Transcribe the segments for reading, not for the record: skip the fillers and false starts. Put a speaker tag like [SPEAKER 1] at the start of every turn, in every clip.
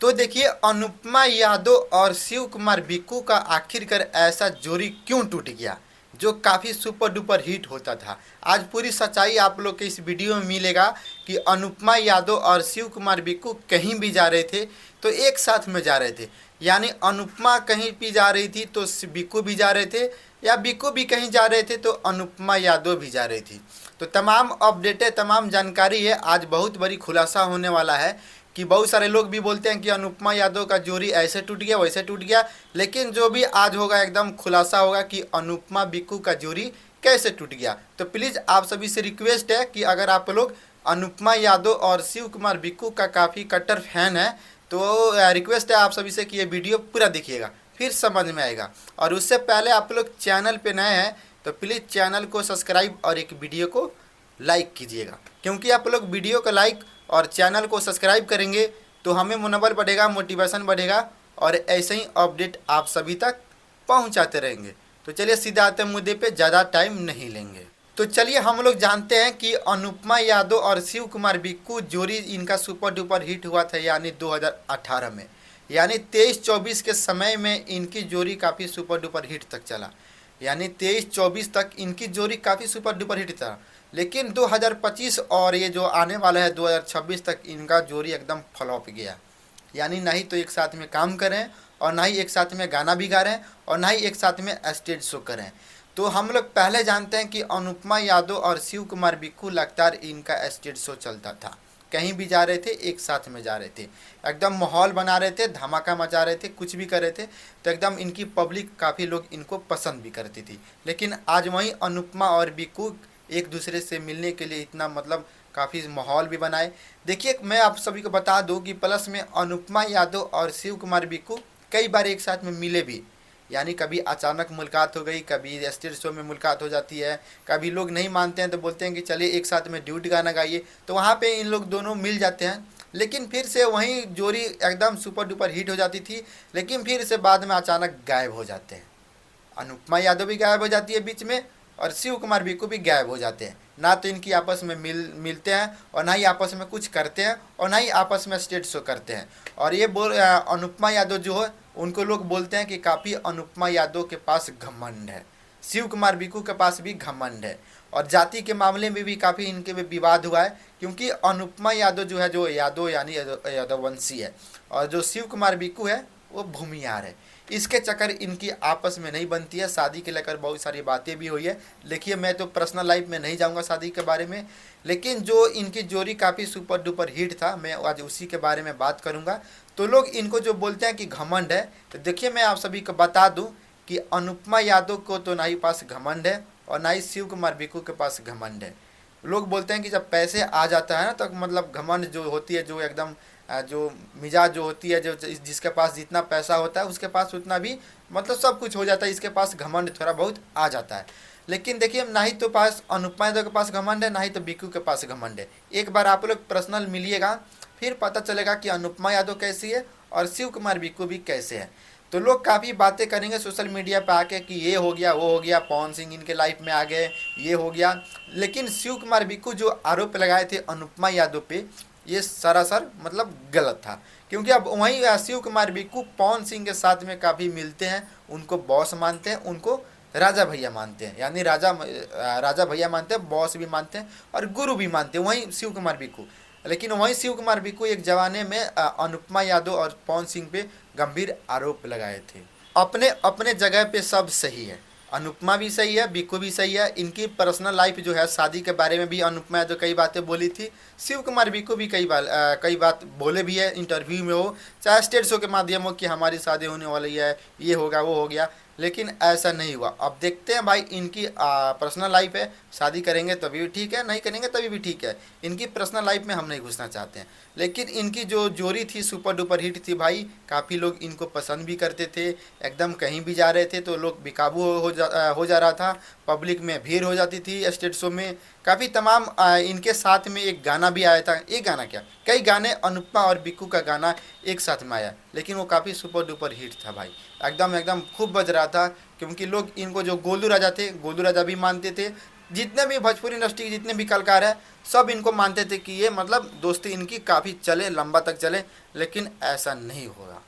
[SPEAKER 1] तो देखिए, अनुपमा यादव और शिव कुमार बिक्कू का आखिरकार ऐसा जोड़ी क्यों टूट गया जो काफ़ी सुपर डुपर हिट होता था। आज पूरी सच्चाई आप लोग के इस वीडियो में मिलेगा कि अनुपमा यादव और शिव कुमार बिक्कू कहीं भी जा रहे थे तो एक साथ में जा रहे थे। यानी अनुपमा कहीं भी जा रही थी तो बिक्कू भी जा रहे थे, या बिक्कू भी कहीं जा रहे थे तो अनुपमा यादव भी जा रही थी। तो तमाम अपडेट है, तमाम जानकारी है। आज बहुत बड़ी खुलासा होने वाला है कि बहुत सारे लोग भी बोलते हैं कि अनुपमा यादव का जोड़ी ऐसे टूट गया वैसे टूट गया, लेकिन जो भी आज होगा एकदम खुलासा होगा कि अनुपमा बिक्कू का जोड़ी कैसे टूट गया। तो प्लीज़ आप सभी से रिक्वेस्ट है कि अगर आप लोग अनुपमा यादव और शिव कुमार बिक्कू का काफ़ी कट्टर फैन है तो रिक्वेस्ट है आप सभी से कि ये वीडियो पूरा देखिएगा, फिर समझ में आएगा। और उससे पहले आप लोग चैनल पे नए हैं तो प्लीज़ चैनल को सब्सक्राइब और एक वीडियो को लाइक कीजिएगा, क्योंकि आप लोग वीडियो को लाइक और चैनल को सब्सक्राइब करेंगे तो हमें मनोबल बढ़ेगा, मोटिवेशन बढ़ेगा और ऐसे ही अपडेट आप सभी तक पहुंचाते रहेंगे। तो चलिए सीधे आते हैं मुद्दे पे, ज़्यादा टाइम नहीं लेंगे। तो चलिए हम लोग जानते हैं कि अनुपमा यादव और शिव कुमार बिक्कू जोड़ी इनका सुपर डुपर हिट हुआ था यानी 2018 में, यानी 23-24 के समय में इनकी जोड़ी काफ़ी सुपर डुपर हिट तक चला। यानी 23-24 तक इनकी जोड़ी काफ़ी सुपर डुपर हिट था। लेकिन 2025 और ये जो आने वाला है 2026 तक इनका जोड़ी एकदम फ्लॉप गया। यानी ना ही तो एक साथ में काम करें और ना ही एक साथ में गाना भी गा रहे हैं और ना ही एक साथ में स्टेज शो करें। तो हम लोग पहले जानते हैं कि अनुपमा यादव और शिव कुमार बिक्कू लगातार इनका स्टेज शो चलता था, कहीं भी जा रहे थे एक साथ में जा रहे थे, एकदम माहौल बना रहे थे, धमाका मचा रहे थे, कुछ भी कर रहे थे। तो एकदम इनकी पब्लिक काफ़ी लोग इनको पसंद भी करती थी। लेकिन आज वहीं अनुपमा और बिक्कू एक दूसरे से मिलने के लिए इतना मतलब काफ़ी माहौल भी बनाए। देखिए, मैं आप सभी को बता दूं कि प्लस में अनुपमा यादव और शिव कुमार बिक्कू कई बार एक साथ में मिले भी। यानी कभी अचानक मुलाकात हो गई, कभी स्टेज शो में मुलाकात हो जाती है, कभी लोग नहीं मानते हैं तो बोलते हैं कि चलिए एक साथ में ड्यूट गाना गाइए, तो वहाँ पे इन लोग दोनों मिल जाते हैं। लेकिन फिर से वहीं जोड़ी एकदम सुपर डुपर हिट हो जाती थी, लेकिन फिर से बाद में अचानक गायब हो जाते हैं। अनुपमा यादव भी गायब हो जाती है बीच में और शिव कुमार बिक्कू भी गायब हो जाते हैं। ना तो इनकी आपस में मिलते हैं और ना ही आपस में कुछ करते हैं और ना ही आपस में स्टेज शो करते हैं। और ये अनुपमा यादव जो है उनको लोग बोलते हैं कि काफ़ी अनुपमा यादव के पास घमंड है, शिव कुमार बिक्कू के पास भी घमंड है। और जाति के मामले में भी काफ़ी इनके में विवाद हुआ है, क्योंकि अनुपमा यादव जो है जो यादव यानी यादववंशी है और जो शिव कुमार बिक्कू है वो भूमिहार है। इसके चक्कर इनकी आपस में नहीं बनती है। शादी के लेकर बहुत सारी बातें भी हुई है। देखिए, मैं तो पर्सनल लाइफ में नहीं जाऊंगा शादी के बारे में, लेकिन जो इनकी जोड़ी काफ़ी सुपर डुपर हिट था मैं आज उसी के बारे में बात करूंगा। तो लोग इनको जो बोलते हैं कि घमंड है, तो देखिए मैं आप सभी को बता दूं कि अनुपमा यादव को तो ना ही पास घमंड है और ना ही शिव कुमार बिक्कू के पास घमंड है। लोग बोलते हैं कि जब पैसे आ जाता है ना तो मतलब घमंड जो होती है, जो एकदम जो मिजाज जो होती है, जो जिसके पास जितना पैसा होता है उसके पास उतना भी मतलब सब कुछ हो जाता है, इसके पास घमंड थोड़ा बहुत आ जाता है। लेकिन देखिए, ना ही तो पास अनुपमा यादव के पास घमंड है, ना ही तो बिक्कू के पास घमंड है। एक बार आप लोग पर्सनल मिलिएगा फिर पता चलेगा कि अनुपमा यादव कैसी है और शिव कुमार बिक्कू भी कैसे है। तो लोग काफ़ी बातें करेंगे सोशल मीडिया पे आके कि ये हो गया वो हो गया, पवन सिंह इनके लाइफ में आ गए, ये हो गया। लेकिन शिव कुमार बिक्कू जो आरोप लगाए थे अनुपमा यादव पे, ये सरासर मतलब गलत था। क्योंकि अब वहीं शिव कुमार बिक्कू पवन सिंह के साथ में काफ़ी मिलते हैं, उनको बॉस मानते हैं, उनको राजा भैया मानते हैं, यानी राजा भैया मानते हैं, बॉस भी मानते हैं और गुरु भी मानते हैं वहीं शिव कुमार बिक्कू। लेकिन वहीं शिव कुमार बिक्कू एक जमाने में अनुपमा यादव और पवन सिंह पे गंभीर आरोप लगाए थे। अपने अपने जगह पे सब सही है, अनुपमा भी सही है, बिक्कू भी सही है। इनकी पर्सनल लाइफ जो है, शादी के बारे में भी अनुपमा यादव कई बातें बोली थी, शिव कुमार बिक्कू भी कई बात बोले भी है इंटरव्यू में हो, चाहे स्टेज शो के माध्यम हो कि हमारी शादी होने वाली है, ये होगा वो हो गया। लेकिन ऐसा नहीं हुआ। अब देखते हैं भाई, इनकी पर्सनल लाइफ है, शादी करेंगे तभी भी ठीक है, नहीं करेंगे तभी भी ठीक है। इनकी पर्सनल लाइफ में हम नहीं घुसना चाहते हैं। लेकिन इनकी जो जोड़ी थी सुपर डुपर हिट थी भाई, काफ़ी लोग इनको पसंद भी करते थे। एकदम कहीं भी जा रहे थे तो लोग बेकाबू हो जा रहा था, पब्लिक में भीड़ हो जाती थी स्टेज शो में। काफ़ी तमाम इनके साथ में एक गाना भी आया था, एक गाना क्या कई गाने अनुपमा और बिक्कू का गाना एक साथ में आया, लेकिन वो काफ़ी सुपर डुपर हिट था भाई, एकदम एकदम खूब बज रहा था। क्योंकि लोग इनको जो गोलू राजा थे, गोलू राजा भी मानते थे, जितने भी भोजपुरी इंडस्ट्री के जितने भी कलाकार हैं सब इनको मानते थे कि ये मतलब दोस्ती इनकी काफ़ी चले, लंबा तक चले, लेकिन ऐसा नहीं होगा।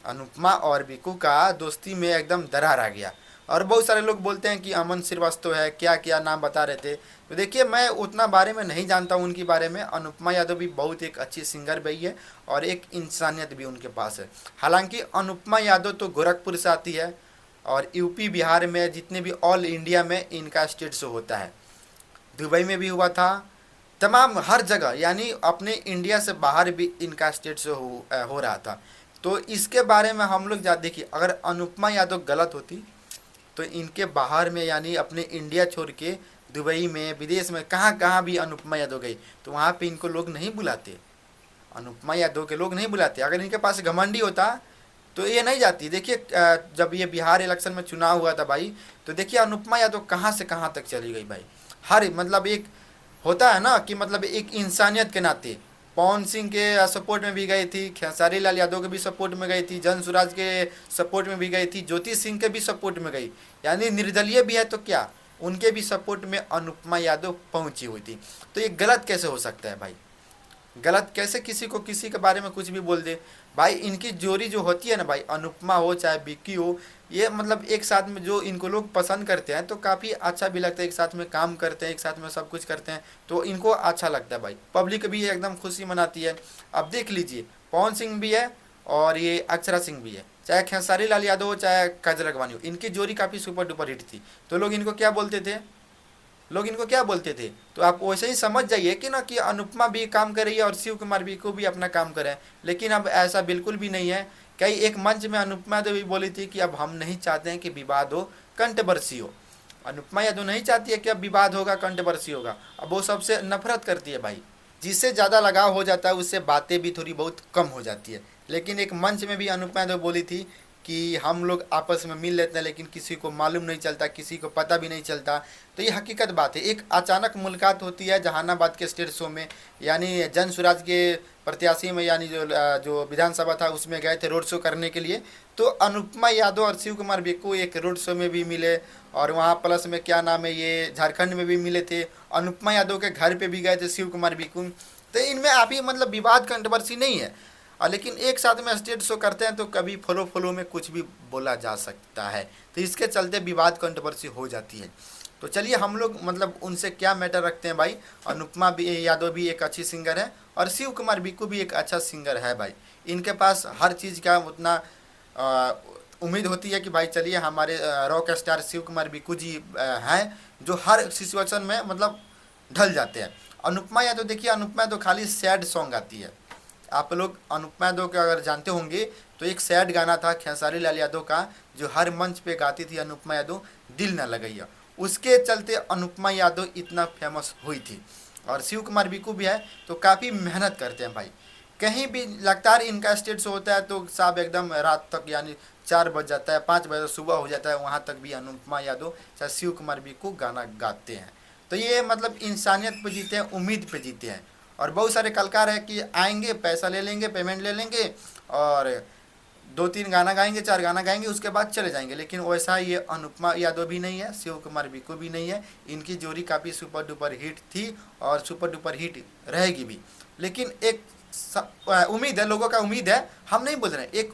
[SPEAKER 1] अनुपमा और बिकू का दोस्ती में एकदम दरार आ गया। और बहुत सारे लोग बोलते हैं कि अमन श्रीवास्तव है, क्या क्या नाम बता रहे थे। तो देखिए, मैं उतना बारे में नहीं जानता हूँ उनके बारे में। अनुपमा यादव भी बहुत एक अच्छी सिंगर भी है और एक इंसानियत भी उनके पास है। हालांकि अनुपमा यादव तो गोरखपुर से आती है और यूपी बिहार में जितने भी ऑल इंडिया में इनका स्टेज शो होता है। दुबई में भी हुआ था, तमाम हर जगह, यानी अपने इंडिया से बाहर भी इनका स्टेज शो हो रहा था। तो इसके बारे में हम लोग देखिए, अगर अनुपमा यादव गलत होती तो इनके बाहर में यानी अपने इंडिया छोड़ के दुबई में, विदेश में, कहाँ कहाँ भी अनुपमा यादव गई तो वहाँ पे इनको लोग नहीं बुलाते, अनुपमा यादव के लोग नहीं बुलाते। अगर इनके पास घमंडी होता तो ये नहीं जाती। देखिए, जब ये बिहार इलेक्शन में चुनाव हुआ था भाई, तो देखिए अनुपमा यादव कहाँ से कहाँ तक चली गई भाई। हर मतलब एक होता है ना कि मतलब एक इंसानियत के नाते पवन सिंह के सपोर्ट में भी गई थी, खेसारी लाल यादव के भी सपोर्ट में गई थी, जन सुराज के सपोर्ट में भी गई थी, ज्योति सिंह के भी सपोर्ट में गई, यानी निर्दलीय भी है तो क्या, उनके भी सपोर्ट में अनुपमा यादव पहुंची हुई थी। तो ये गलत कैसे हो सकता है भाई? गलत कैसे किसी को किसी के बारे में कुछ भी बोल दे भाई? इनकी जोड़ी जो होती है ना भाई, अनुपमा हो चाहे विक्की हो, ये मतलब एक साथ में जो इनको लोग पसंद करते हैं तो काफ़ी अच्छा भी लगता है। एक साथ में काम करते हैं, एक साथ में सब कुछ करते हैं तो इनको अच्छा लगता है भाई। पब्लिक भी एकदम खुशी मनाती है। अब देख लीजिए, पवन सिंह भी है और ये अक्षरा सिंह भी है, चाहे खेसारी लाल यादव हो चाहे काजल अगवानी हो, इनकी जोड़ी काफ़ी सुपर डुपर हिट थी। तो लोग इनको क्या बोलते थे? लोग इनको क्या बोलते थे? तो आप वैसे ही समझ जाइए कि ना कि अनुपमा भी काम कर रही है और शिव कुमार भी को भी अपना काम करें। लेकिन अब ऐसा बिल्कुल भी नहीं है। कई एक मंच में अनुपमा यादव भी बोली थी कि अब हम नहीं चाहते हैं कि विवाद हो, कंट्रोवर्सी हो। अनुपमा यादव नहीं चाहती है कि अब विवाद होगा, कंट्रोवर्सी होगा। अब वो सबसे नफरत करती है भाई। जिससे ज़्यादा लगाव हो जाता है उससे बातें भी थोड़ी बहुत कम हो जाती है। लेकिन एक मंच में भी अनुपमा यादव बोली थी कि हम लोग आपस में मिल लेते हैं लेकिन किसी को मालूम नहीं चलता, किसी को पता भी नहीं चलता। तो ये हकीकत बात है। एक अचानक मुलाकात होती है जहानाबाद के स्टेज शो में, यानी जन सुराज के प्रत्याशी में, यानी जो विधानसभा था उसमें गए थे रोड शो करने के लिए। तो अनुपमा यादव और शिव कुमार बिक्कू एक रोड शो में भी मिले और वहाँ प्लस में क्या नाम है, ये झारखंड में भी मिले थे। अनुपमा यादव के घर पे भी गए थे शिव कुमार बिक्कू। तो इनमें अभी मतलब विवाद कंट्रोवर्सी नहीं है। लेकिन एक साथ में स्टेज शो करते हैं तो कभी फॉलो फॉलो में कुछ भी बोला जा सकता है, तो इसके चलते विवाद कंट्रोवर्सी हो जाती है। तो चलिए, हम लोग मतलब उनसे क्या मैटर रखते हैं भाई। अनुपमा भी यादव भी एक अच्छी सिंगर है और शिव कुमार बिक्कू भी एक अच्छा सिंगर है भाई। इनके पास हर चीज़ का उतना उम्मीद होती है कि भाई चलिए हमारे रॉक स्टार शिव कुमार बिक्कू जी हैं जो हर सिचुएशन में मतलब ढल जाते हैं। अनुपमा यादव देखिए, अनुपमा यादव खाली सैड सॉन्ग आती है। आप लोग अनुपमा यादव के अगर जानते होंगे तो एक सैड गाना था खेसारी लाल यादव का जो हर मंच पे गाती थी अनुपमा यादव, दिल न लगैया। उसके चलते अनुपमा यादव इतना फेमस हुई थी। और शिव कुमार बिक्कू भी है तो काफ़ी मेहनत करते हैं भाई। कहीं भी लगातार इनका स्टेज शो होता है तो साहब एकदम रात तक, यानी 4 बज जाता है, 5 बजे सुबह हो जाता है, वहाँ तक भी अनुपमा यादव चाहे शिव कुमार बिक्कू गाना गाते हैं। तो ये मतलब इंसानियत पे जीते हैं, उम्मीद पे जीते हैं। और बहुत सारे कलाकार हैं कि आएंगे, पैसा ले लेंगे, पेमेंट ले लेंगे और 2-3 गाना गाएंगे, 4 गाना गाएंगे, उसके बाद चले जाएंगे। लेकिन वैसा ये अनुपमा यादव भी नहीं है, शिव कुमार बिक्कू भी नहीं है। इनकी जोड़ी काफ़ी सुपर डुपर हिट थी और सुपर डुपर हिट रहेगी भी। लेकिन एक उम्मीद है, लोगों का उम्मीद है, हम नहीं बोल रहे हैं, एक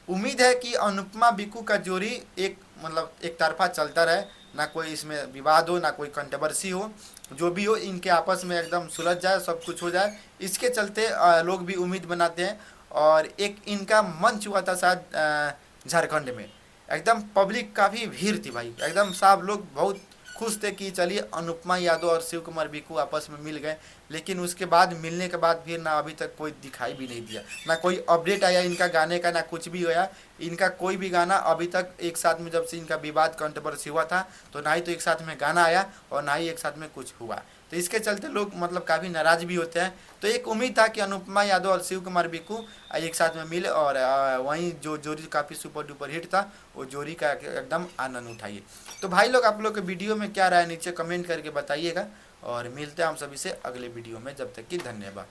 [SPEAKER 1] उम्मीद है कि अनुपमा बिक्कू का जोड़ी एक मतलब एक तरफा चलता रहे, ना कोई इसमें विवाद हो, ना कोई कंट्रोवर्सी हो। जो भी हो इनके आपस में एकदम सुलझ जाए, सब कुछ हो जाए। इसके चलते लोग भी उम्मीद बनाते हैं। और एक इनका मंच हुआ था शायद झारखंड में, एकदम पब्लिक काफ़ी भीड़ थी भाई, एकदम सब लोग बहुत खुश थे कि चलिए अनुपमा यादव और शिव कुमार बिक्कू आपस में मिल गए। लेकिन उसके बाद मिलने के बाद फिर ना अभी तक कोई दिखाई भी नहीं दिया, ना कोई अपडेट आया इनका गाने का, ना कुछ भी होया इनका कोई भी गाना अभी तक। एक साथ में जब से इनका विवाद कंट्रोवर्सी हुआ था तो ना ही तो एक साथ में गाना आया और ना ही एक साथ में कुछ हुआ। तो इसके चलते लोग मतलब काफ़ी नाराज़ भी होते हैं। तो एक उम्मीद था कि अनुपमा यादव और शिव कुमार बिक्कू एक साथ में मिले और वहीं जो जोड़ी काफ़ी सुपर डुपर हिट था वो जोड़ी का एकदम आनंद उठाइए। तो भाई लोग, आप लोग के वीडियो में क्या राय नीचे कमेंट करके बताइएगा और मिलते हैं हम सभी से अगले वीडियो में। जब तक कि धन्यवाद।